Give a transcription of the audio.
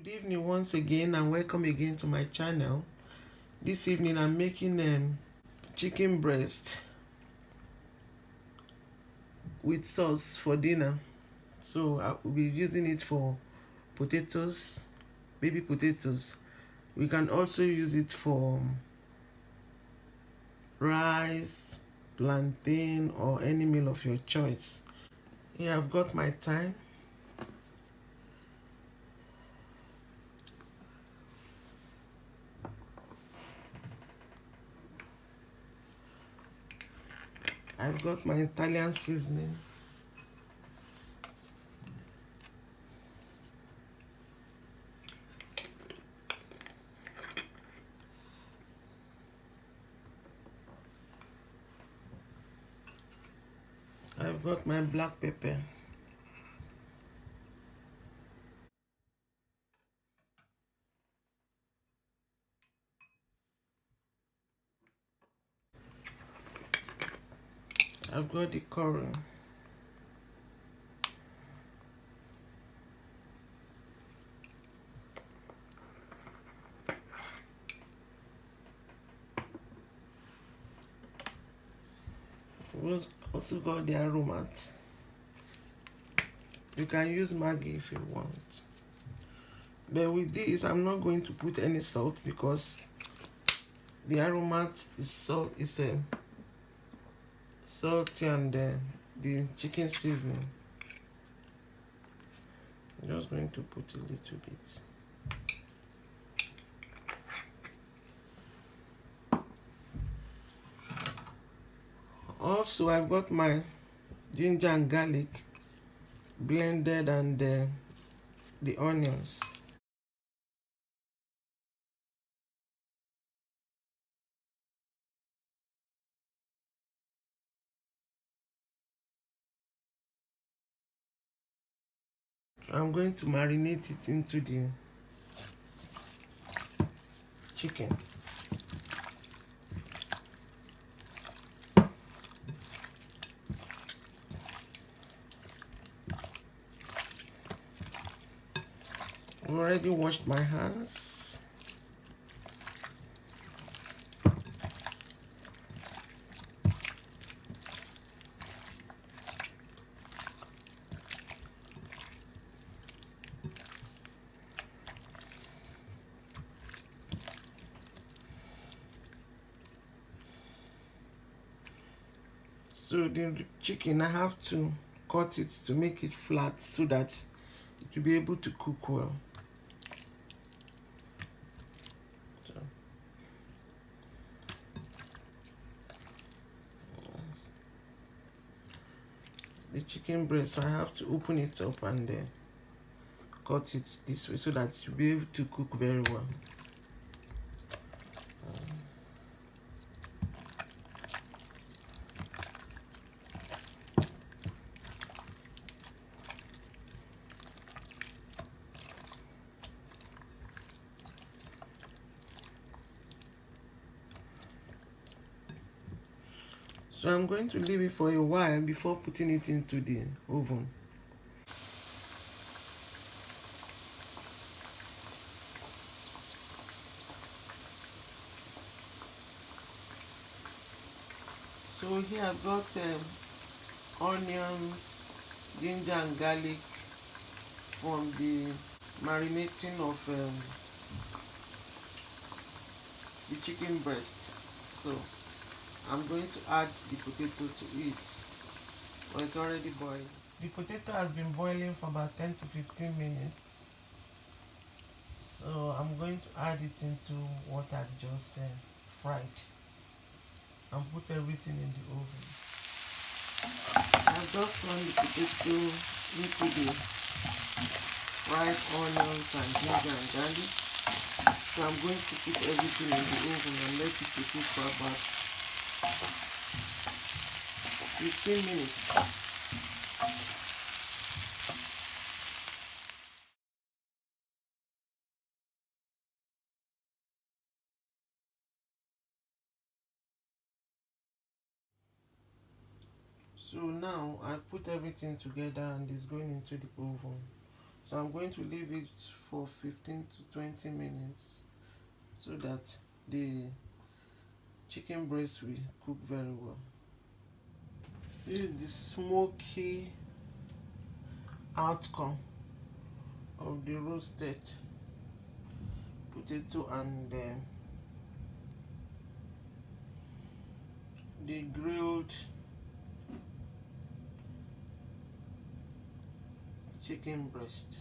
Good evening once again and welcome again to my channel. This evening I'm making chicken breast with sauce for dinner. So I will be using it for potatoes, baby potatoes. We can also use it for rice, plantain, or any meal of your choice. Here I've got my thyme. I've got my Italian seasoning. I've got my black pepper. I've got the curry. We've also got the aromat. You can use Maggi if you want. But with this, I'm not going to put any salt because the aromat is salty and the chicken seasoning. I'm just going to put a little bit. Also, I've got my ginger and garlic blended and the onions. I'm going to marinate it into the chicken. I've already washed my hands. So the chicken, I have to cut it to make it flat so that it will be able to cook well. So, the chicken breast, so I have to open it up and cut it this way so that it will be able to cook very well. So I'm going to leave it for a while before putting it into the oven. So here I've got onions, ginger and garlic from the marinating of the chicken breast. So I'm going to add the potato to it. Well, it's already boiling. The potato has been boiling for about 10 to 15 minutes. So I'm going to add it into what I've just fried and put everything in the oven. I've just thrown the potato into the fried onions and ginger and garlic. So I'm going to put everything in the oven and let it cook for about 15 minutes. So now I've put everything together and it's going into the oven. So I'm going to leave it for 15 to 20 minutes so that the chicken breast will cook very well. This is the smoky outcome of the roasted potato and the grilled chicken breast.